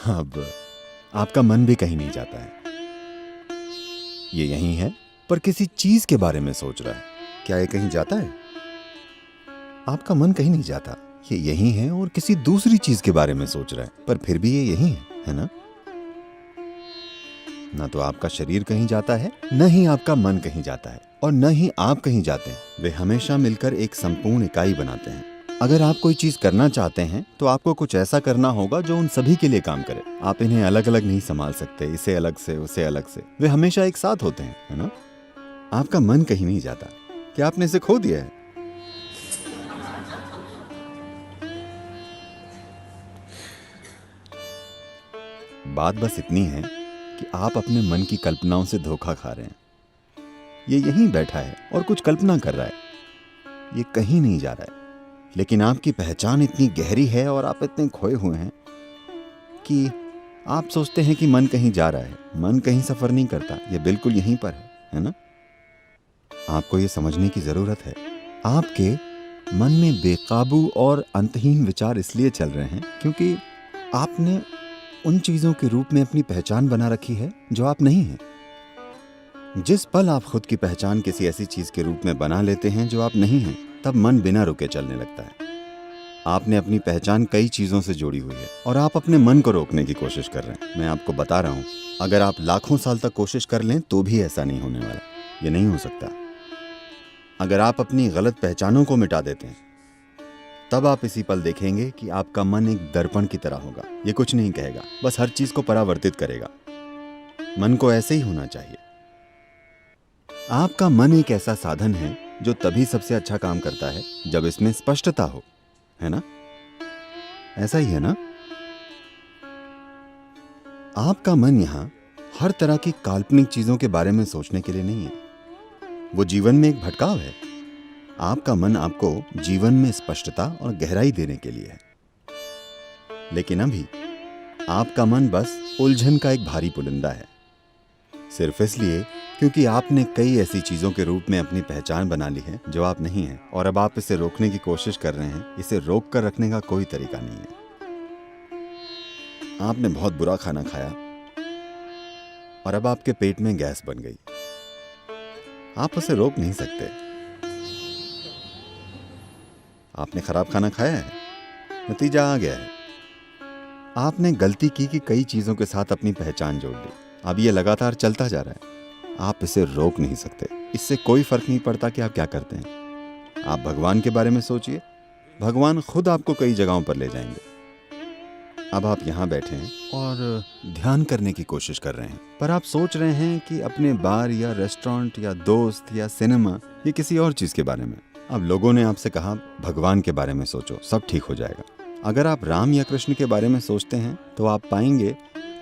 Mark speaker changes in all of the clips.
Speaker 1: अब आपका मन भी कहीं नहीं जाता है। ये यहीं है, पर किसी चीज के बारे में सोच रहा है। क्या ये कहीं जाता है? आपका मन कहीं नहीं जाता, ये यहीं है और किसी दूसरी चीज के बारे में सोच रहा है, पर फिर भी ये यहीं है ना? ना तो आपका शरीर कहीं जाता है, न ही आपका मन कहीं जाता है, और न ही आप कहीं जाते हैं। वे हमेशा मिलकर एक संपूर्ण इकाई बनाते हैं। अगर आप कोई चीज करना चाहते हैं तो आपको कुछ ऐसा करना होगा जो उन सभी के लिए काम करे। आप इन्हें अलग अलग नहीं संभाल सकते, इसे अलग से उसे अलग से। वे हमेशा एक साथ होते हैं, है ना? आपका मन कहीं नहीं जाता। क्या आपने इसे खो दिया है? बात बस इतनी है कि आप अपने मन की कल्पनाओं से धोखा खा रहे हैं। ये यहीं बैठा है और कुछ कल्पना कर रहा है। ये कहीं नहीं जा रहा है, लेकिन आपकी पहचान इतनी गहरी है और आप इतने खोए हुए हैं कि आप सोचते हैं कि मन कहीं जा रहा है। मन कहीं सफर नहीं करता, ये बिल्कुल यहीं पर है ना? आपको ये समझने की जरूरत है। आपके मन में बेकाबू और अंतहीन विचार इसलिए चल रहे हैं क्योंकि आपने उन चीजों के रूप में अपनी पहचान बना रखी है जो आप नहीं हैं। जिस पल आप खुद की पहचान किसी ऐसी चीज के रूप में बना लेते हैं जो आप नहीं हैं, तब मन बिना रुके चलने लगता है। आपने अपनी पहचान कई चीजों से जोड़ी हुई है और आप अपने मन को रोकने की कोशिश कर रहे हैं। मैं आपको बता रहा हूं, अगर आप लाखों साल तक कोशिश कर लें तो भी ऐसा नहीं होने वाला। ये नहीं हो सकता। अगर आप अपनी गलत पहचानों को मिटा देते हैं, तब आप इसी पल देखेंगे कि आपका मन एक दर्पण की तरह होगा। ये कुछ नहीं कहेगा, बस हर चीज को परावर्तित करेगा। मन को ऐसे ही होना चाहिए। आपका मन एक ऐसा साधन है जो तभी सबसे अच्छा काम करता है जब इसमें स्पष्टता हो, है ना? ऐसा ही है ना? आपका मन यहां हर तरह की काल्पनिक चीजों के बारे में सोचने के लिए नहीं है। वो जीवन में एक भटकाव है। आपका मन आपको जीवन में स्पष्टता और गहराई देने के लिए है। लेकिन अभी आपका मन बस उलझन का एक भारी पुलिंदा है, सिर्फ इसलिए क्योंकि आपने कई ऐसी चीजों के रूप में अपनी पहचान बना ली है जो आप नहीं हैं, और अब आप इसे रोकने की कोशिश कर रहे हैं। इसे रोक कर रखने का कोई तरीका नहीं है। आपने बहुत बुरा खाना खाया और अब आपके पेट में गैस बन गई। आप उसे रोक नहीं सकते। आपने खराब खाना खाया है, नतीजा आ गया है। आपने गलती की कि कई चीजों के साथ अपनी पहचान जोड़ ली। अब ये लगातार चलता जा रहा है। आप इसे रोक नहीं सकते। इससे कोई फर्क नहीं पड़ता कि आप क्या करते हैं। आप भगवान के बारे में सोचिए, भगवान खुद आपको कई जगहों पर ले जाएंगे। अब आप यहाँ बैठे हैं और ध्यान करने की कोशिश कर रहे हैं, पर आप सोच रहे हैं कि अपने बार या रेस्टोरेंट या दोस्त या सिनेमा या किसी और चीज के बारे में। अब लोगों ने आपसे कहा भगवान के बारे में सोचो, सब ठीक हो जाएगा। अगर आप राम या कृष्ण के बारे में सोचते हैं तो आप पाएंगे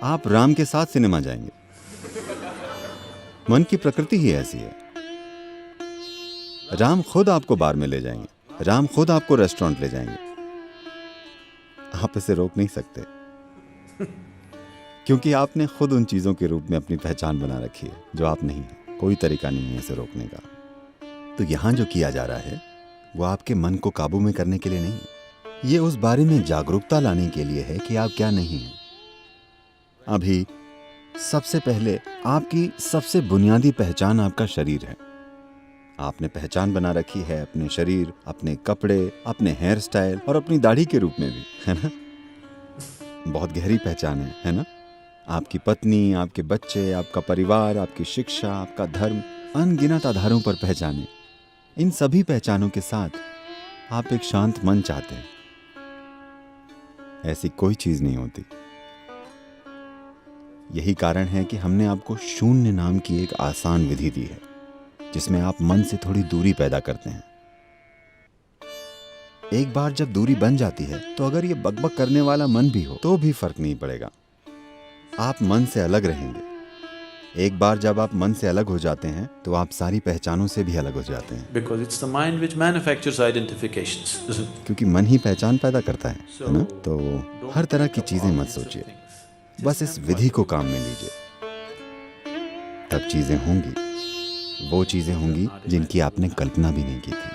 Speaker 1: आप राम के साथ सिनेमा जाएंगे। मन की प्रकृति ही ऐसी है। राम खुद आपको बार में ले जाएंगे, राम खुद आपको रेस्टोरेंट ले जाएंगे। आप इसे रोक नहीं सकते क्योंकि आपने खुद उन चीजों के रूप में अपनी पहचान बना रखी है जो आप नहीं हैं। कोई तरीका नहीं है इसे रोकने का। तो यहां जो किया जा रहा है वो आपके मन को काबू में करने के लिए नहीं है। ये उस बारे में जागरूकता लाने के लिए है कि आप क्या नहीं हैं। अभी सबसे पहले आपकी सबसे बुनियादी पहचान आपका शरीर है। आपने पहचान बना रखी है अपने शरीर, अपने कपड़े, अपने हेयर स्टाइल और अपनी दाढ़ी के रूप में भी, है ना? बहुत गहरी पहचान है ना? आपकी पत्नी, आपके बच्चे, आपका परिवार, आपकी शिक्षा, आपका धर्म, अनगिनत आधारों पर पहचाने। इन सभी पहचानों के साथ आप एक शांत मन चाहते हैं। ऐसी कोई चीज नहीं होती। यही कारण है कि हमने आपको शून्य नाम की एक आसान विधि दी है जिसमें आप मन से थोड़ी दूरी पैदा करते हैं। एक बार जब दूरी बन जाती है तो अगर ये बकबक करने वाला मन भी हो तो भी फर्क नहीं पड़ेगा। आप मन से अलग रहेंगे। एक बार जब आप मन से अलग हो जाते हैं तो आप सारी पहचानों से भी अलग हो जाते हैं।
Speaker 2: Because it's the mind which manufactures identifications, isn't it?
Speaker 1: क्योंकि मन ही पहचान पैदा करता है ना? तो हर तरह की चीजें मत सोचिए, बस इस विधि को काम में लीजिए। तब चीजें होंगी, वो चीजें होंगी जिनकी आपने कल्पना भी नहीं की थी।